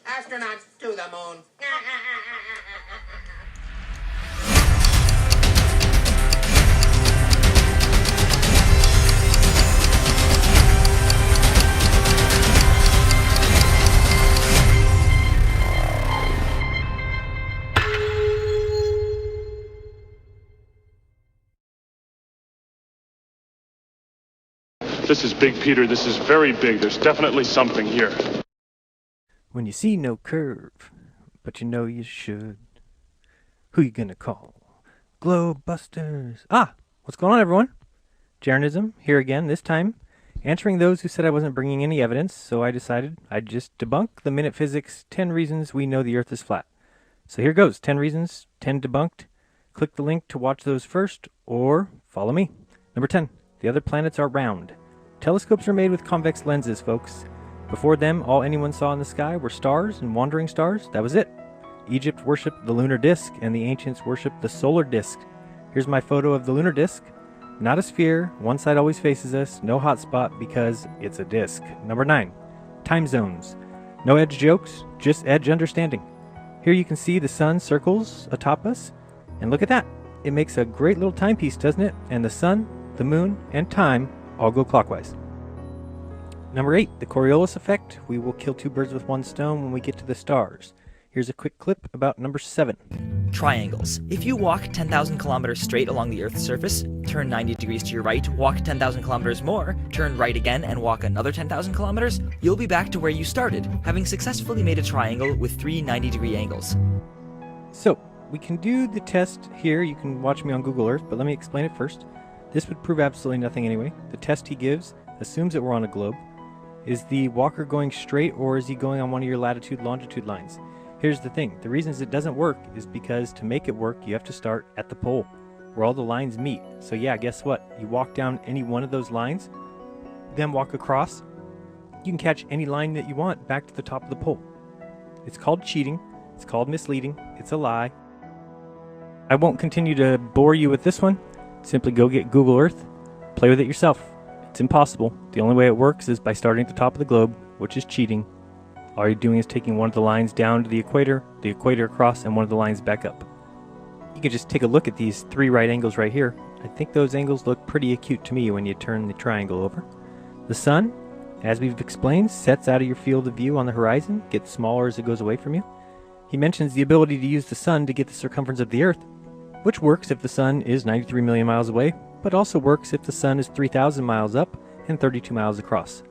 Astronauts to the moon. This is big, Peter. This is very big. There's definitely something here. When you see no curve, but you know you should, who you gonna call? Globe Busters. Ah, what's going on, everyone? Jeranism here again, this time answering those who said I wasn't bringing any evidence, so I decided I'd just debunk the Minute Physics 10 reasons we know the Earth is flat. So here goes, 10 reasons, 10 debunked. Click the link to watch those first, or follow me. Number 10, the other planets are round. Telescopes are made with convex lenses, folks. Before them, all anyone saw in the sky were stars and wandering stars. That was it. Egypt worshipped the lunar disk, and the ancients worshipped the solar disk. Here's my photo of the lunar disk. Not a sphere, one side always faces us, no hot spot because it's a disk. Number 9, time zones. No edge jokes, just edge understanding. Here you can see the sun circles atop us, and look at that. It makes a great little timepiece, doesn't it? And the sun, the moon, and time all go clockwise. Number 8, the Coriolis effect. We will kill two birds with one stone when we get to the stars. Here's a quick clip about number 7. Triangles. If you walk 10,000 kilometers straight along the Earth's surface, turn 90 degrees to your right, walk 10,000 kilometers more, turn right again and walk another 10,000 kilometers, you'll be back to where you started, having successfully made a triangle with 3 90-degree angles. So, we can do the test here. You can watch me on Google Earth, but let me explain it first. This would prove absolutely nothing anyway. The test he gives assumes that we're on a globe. Is the walker going straight, or is he going on one of your latitude-longitude lines? Here's the thing. The reasons it doesn't work is because to make it work, you have to start at the pole, where all the lines meet. So yeah, guess what? You walk down any one of those lines, then walk across. You can catch any line that you want back to the top of the pole. It's called cheating. It's called misleading. It's a lie. I won't continue to bore you with this one. Simply go get Google Earth, play with it yourself. It's impossible. The only way it works is by starting at the top of the globe, which is cheating. All you're doing is taking one of the lines down to the equator across, and one of the lines back up. You can just take a look at these 3 right angles right here. I think those angles look pretty acute to me when you turn the triangle over. The sun, as we've explained, sets out of your field of view on the horizon, gets smaller as it goes away from you. He mentions the ability to use the sun to get the circumference of the Earth, which works if the sun is 93 million miles away, but also works if the sun is 3,000 miles up and 32 miles across.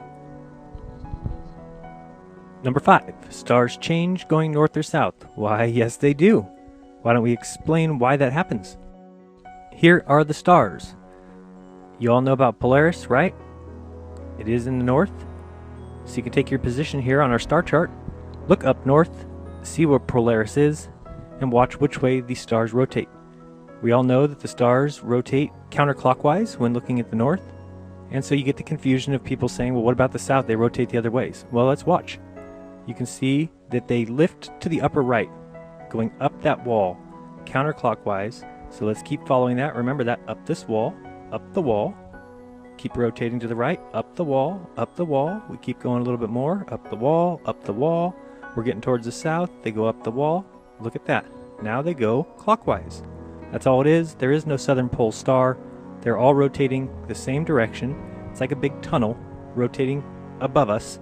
Number 5, stars change going north or south. Why, yes they do. Why don't we explain why that happens? Here are the stars. You all know about Polaris, right? It is in the north. So you can take your position here on our star chart, look up north, see where Polaris is, and watch which way these stars rotate. We all know that the stars rotate counterclockwise when looking at the north, and so you get the confusion of people saying, well, what about the south? They rotate the other ways. Well, let's watch. You can see that they lift to the upper right, going up that wall, counterclockwise. So let's keep following that. Remember that, up this wall, up the wall. Keep rotating to the right, up the wall, up the wall. We keep going a little bit more, up the wall, up the wall. We're getting towards the south. They go up the wall. Look at that. Now they go clockwise. That's all it is. There is no southern pole star. They're all rotating the same direction. It's like a big tunnel rotating above us.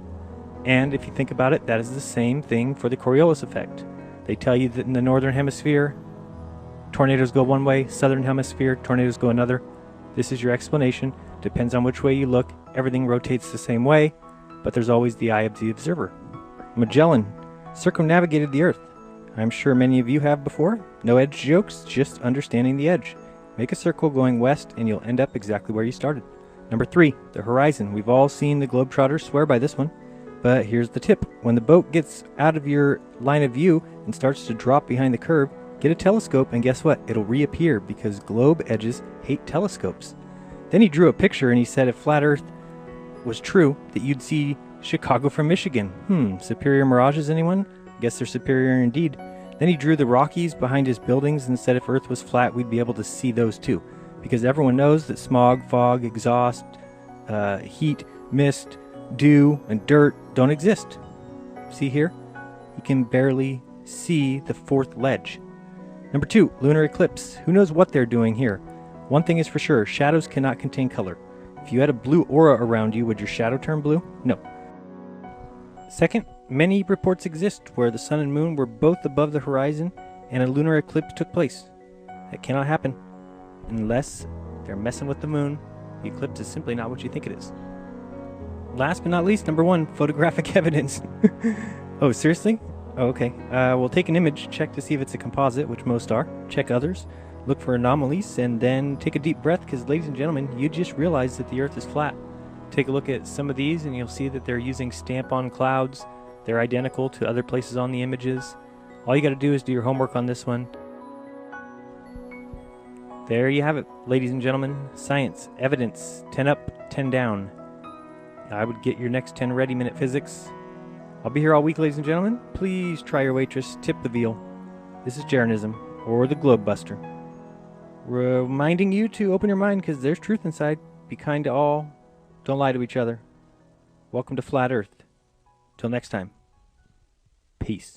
And if you think about it, that is the same thing for the Coriolis effect. They tell you that in the northern hemisphere, tornadoes go one way, southern hemisphere, tornadoes go another. This is your explanation. Depends on which way you look. Everything rotates the same way, but there's always the eye of the observer. Magellan circumnavigated the Earth. I'm sure many of you have before. No edge jokes, just understanding the edge. Make a circle going west and you'll end up exactly where you started. Number 3, the horizon. We've all seen the Globetrotters swear by this one. But here's the tip. When the boat gets out of your line of view and starts to drop behind the curve, get a telescope and guess what? It'll reappear because globe edges hate telescopes. Then he drew a picture and he said if flat Earth was true, that you'd see Chicago from Michigan. Superior mirages, anyone? Guess they're superior indeed. Then he drew the Rockies behind his buildings and said if Earth was flat, we'd be able to see those too. Because everyone knows that smog, fog, exhaust, heat, mist, dew, and dirt don't exist. See here? You can barely see the fourth ledge. Number 2, lunar eclipse. Who knows what they're doing here? One thing is for sure, shadows cannot contain color. If you had a blue aura around you, would your shadow turn blue? No. Second, many reports exist where the sun and moon were both above the horizon and a lunar eclipse took place. That cannot happen. Unless they're messing with the moon, the eclipse is simply not what you think it is. Last but not least, number 1, photographic evidence. Oh, seriously? Oh, okay. We'll take an image, check to see if it's a composite, which most are, check others, look for anomalies, and then take a deep breath because, ladies and gentlemen, you just realized that the Earth is flat. Take a look at some of these and you'll see that they're using stamp-on clouds. They're identical to other places on the images. All you got to do is do your homework on this one. There you have it, ladies and gentlemen. Science, evidence, 10 up, 10 down. I would get your next 10 ready minute physics. I'll be here all week, ladies and gentlemen. Please try your waitress, tip the veal. This is Jeranism, or the Globe Buster. Reminding you to open your mind because there's truth inside. Be kind to all. Don't lie to each other. Welcome to Flat Earth. Till next time. Peace.